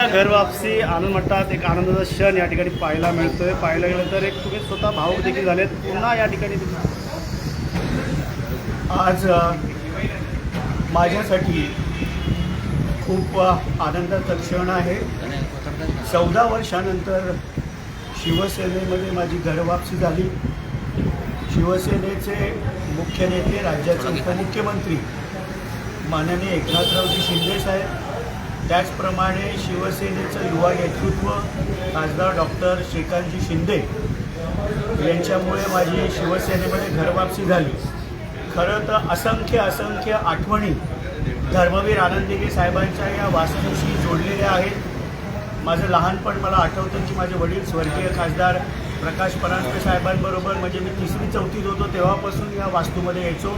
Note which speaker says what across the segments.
Speaker 1: घर वापसी आनंद म्हणतात एक आनंदाचा क्षण या ठिकाणी पाहायला मिळतोय. पाहायला गेलं तर एक तुम्ही स्वतः भावुक देखील झालेत. पुन्हा या ठिकाणी
Speaker 2: आज माझ्यासाठी खूप आनंदाचा क्षण आहे. 14 वर्षानंतर शिवसेनेमध्ये माझी घरवापसी झाली. शिवसेनेचे मुख्य नेते, राज्याचे उपमुख्यमंत्री माननीय एकनाथरावजी शिंदे साहेब, त्याचप्रमाणे शिवसेनेचं युवा नेतृत्व खासदार डॉक्टर श्रीकांतजी शिंदे यांच्यामुळे माझी शिवसेनेमध्ये घरवापसी झाली. खरं तर असंख्य आठवणी धर्मवीर आनंद दिघे साहेबांच्या या वास्तूशी जोडलेल्या आहेत. माझं लहानपण मला आठवतं की माझे वडील स्वर्गीय खासदार प्रकाश परांजपे साहेबांबरोबर म्हणजे मी 3री-4थीत होतो तेव्हापासून या वास्तूमध्ये यायचो.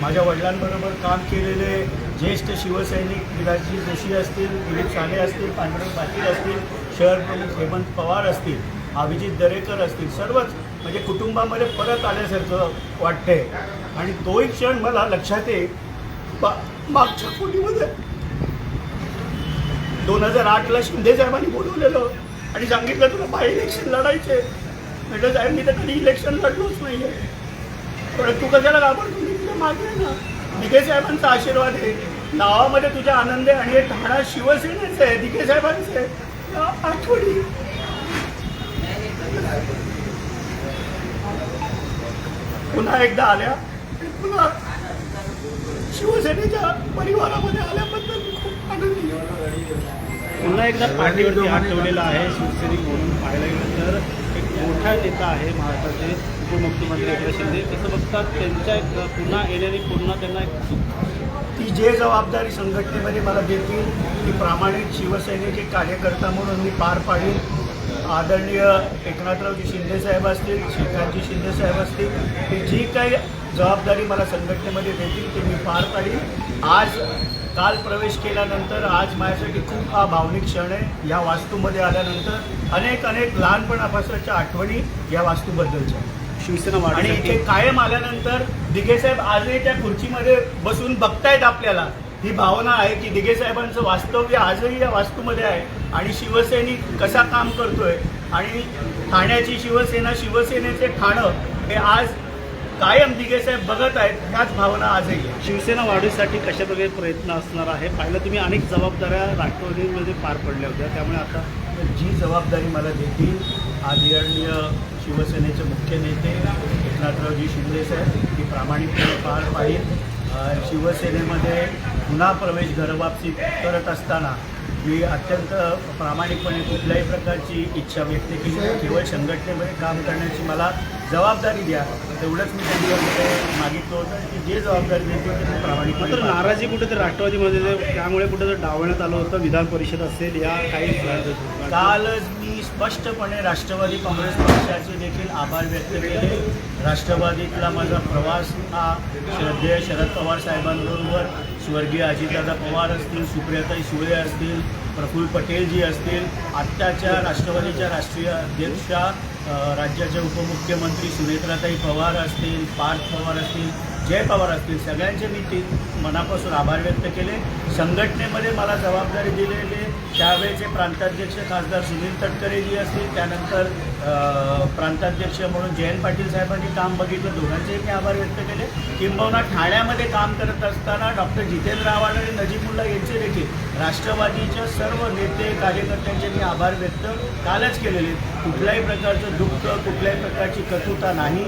Speaker 2: माझ्या वडिलांबरोबर काम केलेले ज्येष्ठ शिवसैनिक विराजी जोशी असतील, दिलीप साले असतील, पांडुरंग पाटील असतील, शहर प्रमुख हेमंत पवार असतील, अभिजित दरेकर असतील, सर्वच म्हणजे कुटुंबामध्ये परत आल्यासारखं वाटतंय. आणि तोही क्षण मला लक्षात आहे. मागच्या खोलीमध्ये 2008ला शिंदे साहेबांनी बोलवलेलं आणि सांगितलं तुला बाय इलेक्शन लढायचे. म्हटलं साहेब मी तर कधी इलेक्शन लढलोच नाही आहे, पण तू कशाला घाबरतो, मी तुझ्या मागे आहे ना. दिघे साहेबांचा आशीर्वाद आहे, नावामध्ये तुझा आनंद आहे आणि हे ठाणा शिवसेनेचं आहे, दिघे साहेबांचं आहे. आठवणी पुन्हा एकदा आल्या. पुन्हा शिवसेनेच्या परिवारामध्ये आल्याबद्दल खूप आनंदी आहे.
Speaker 1: पुन्हा एकदा पाठीवरती हात ठेवलेला आहे शिवसैनिक म्हणून. पाहायला गेलं तर एक मोठा नेता आहे महाराष्ट्राचे उपमुख्यमंत्री एकनाथ शिंदे. कसं बघतात त्यांच्या एक पुन्हा येण्याने पुन्हा त्यांना एक
Speaker 2: ती जे जबाबदारी संघटनेमध्ये मला देतील ती प्रामाणिक शिवसेनेचे कार्यकर्ता म्हणून मी पार पाडीन. आदरणीय एकनाथरावजी शिंदे साहेब असतील, श्रीकांतजी शिंदे साहेब असतील, ती जी काही जबाबदारी मला संघटनेमध्ये देतील ते मी पार पाडीन. काल प्रवेश केल्यानंतर आज माझ्यासाठी खूप हा भावनिक क्षण आहे. या वास्तूमध्ये आल्यानंतर अनेक लहानपणापासूनच्या आठवणी या वास्तूबद्दलच्या.
Speaker 1: शिवसेना
Speaker 2: आणि इथे कायम आल्यानंतर दिघे साहेब आजही त्या खुर्चीमध्ये बसून बघतायत आपल्याला. ही भावना आहे की दिघे साहेबांचं वास्तव्य आजही या वास्तूमध्ये आहे आणि शिवसैनिक कसा काम करतोय आणि ठाण्याची शिवसेना, शिवसेनेचे ठाणं हे आज कायम दिघे साहेब बघत आहेत. ह्याच भावना आजही आहे.
Speaker 1: शिवसेना वाढीसाठी कशा प्रकारे प्रयत्न असणार आहे. पाहिलं तुम्ही अनेक जबाबदाऱ्या राष्ट्रवादीमध्ये पार पडल्या होत्या, त्यामुळे आता
Speaker 2: जी जबाबदारी मला देतील आदरणीय शिवसेनेचे मुख्य नेते एकनाथरावजी शिंदे साहेब ती प्रामाणिकपणे पार पाडील. शिवसेनेमध्ये पुन्हा प्रवेश घरवापसी करत असताना मी अत्यंत प्रामाणिकपणे कुठल्याही प्रकारची इच्छा व्यक्त केली. केवळ संघटनेमध्ये काम करण्याची मला जबाबदारी द्या, तेवढंच मी त्यांच्याकडे मागितलं होतं की जे जबाबदारी देते ते मी प्रामाणिकपणे.
Speaker 1: तर नाराजी कुठेतरी राष्ट्रवादीमध्ये त्यामुळे कुठेतरी डावण्यात आलं होतं. विधान परिषद असेल या काही
Speaker 2: कालच मी स्पष्टपणे राष्ट्रवादी काँग्रेस पक्षाचे देखील आभार व्यक्त केले. राष्ट्रवादीतला माझा प्रवास हा श्रद्धेय शरद पवार साहेबांबरोबर स्वर्गीय अजितदादा पवार असतील, सुप्रियाताई सुळे असतील, प्रफुल्ल पटेलजी असतील, आत्ताच्या राष्ट्रवादीच्या राष्ट्रीय अध्यक्षा राज्याचे उपमुख्यमंत्री सुनेत्राताई पवार असतील, पार्थ पवार असतील, जय पवार असतील, सगळ्यांचे मी ते मनापासून आभार व्यक्त केले. संघटनेमध्ये मला जबाबदारी दिलेले त्यावेळेचे प्रांताध्यक्ष खासदार सुनील तटकरेजी असतील, त्यानंतर प्रांताध्यक्ष म्हणून जयंत पाटील साहेबांनी काम बघितलं, दोघांचेही मी आभार व्यक्त केले. किंबहुना ठाण्यामध्ये काम करत असताना डॉक्टर जितेंद्र आव्हाड आणि नजीमुल्ला यांचे देखील राष्ट्रवादीच्या सर्व नेते कार्यकर्त्यांचे मी आभार व्यक्त कालच केलेले. कुठल्याही प्रकारचं दुःख, कुठल्याही प्रकारची कटुता नाही.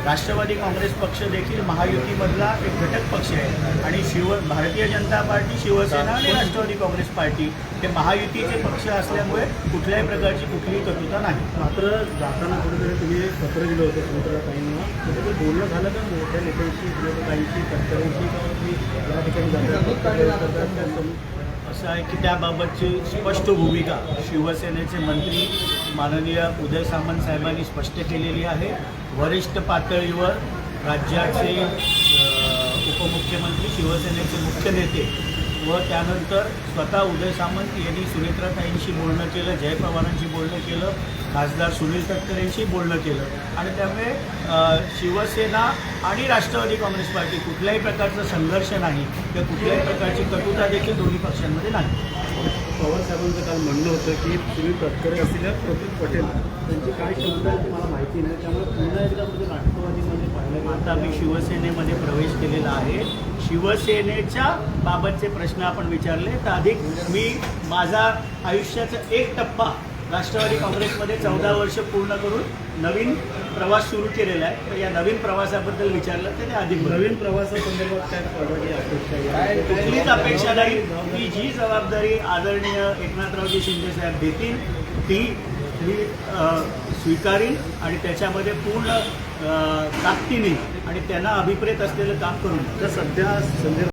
Speaker 2: राष्ट्रवादी काँग्रेस पक्ष देखील महायुतीमधला एक घटक पक्ष आहे आणि भारतीय जनता पार्टी, शिवसेना आणि राष्ट्रवादी काँग्रेस पार्टी हे महायुतीचे पक्ष असल्यामुळे कुठल्याही प्रकारची कुठलीही कटुता नाही.
Speaker 1: मात्र जाताना कुठेतरी तुम्ही पत्र दिलं होतं सुमित्राताईंना, कुठेतरी बोलणं झालं का मोठ्या नेत्यांची, सुमित्राताईंची, तटकरेंची, या ठिकाणी
Speaker 2: असं आहे की त्याबाबतची स्पष्ट भूमिका शिवसेनेचे मंत्री माननीय उदय सामंत साहेबांनी स्पष्ट केलेली आहे. वरिष्ठ पातळीवर राज्याचे उपमुख्यमंत्री, शिवसेनेचे मुख्य नेते व त्यानंतर स्वतः उदय सामंत यांनी सुनेत्राताईंशी बोलणं केलं, जय पवारांशी बोलणं केलं, खासदार सुनील तटकरेंशी बोलणं केलं आणि त्यामुळे शिवसेना आणि राष्ट्रवादी काँग्रेस पार्टी कुठल्याही प्रकारचा संघर्ष नाही किंवा कुठल्याही प्रकारची कटुता देखील दोन्ही पक्षांमध्ये नाही.
Speaker 1: पवार साहेबांचं काल म्हणणं होतं की तुम्ही तटकरे असलेल्या प्रफुल्ल पटेल त्यांची काय क्षमता आहे तुम्हाला माहिती नाही, त्यामुळे पुन्हा एकदा म्हणजे राष्ट्रवादीमध्ये पाहिलं.
Speaker 2: आता मी शिवसेनेमध्ये प्रवेश केलेला आहे. शिवसेनेच्या बाबतचे प्रश्न आपण विचारले तर अधिक मी माझा आयुष्याचा एक टप्पा राष्ट्रवादी काँग्रेसमध्ये 14 वर्ष पूर्ण करून नवीन प्रवास सुरू केलेला आहे. तर या नवीन प्रवासाबद्दल विचारलं तर ते अधिक
Speaker 1: नवीन प्रवासासंदर्भात काय परवानगी अपेक्षा आहे?
Speaker 2: कुठलीच अपेक्षा नाही की जी जबाबदारी आदरणीय एकनाथरावजी शिंदे साहेब देतील ती मी स्वीकारीन आणि त्याच्यामध्ये पूर्ण ताकदीने आणि त्यांना अभिप्रेत असलेलं काम करून.
Speaker 1: तर सध्या संजय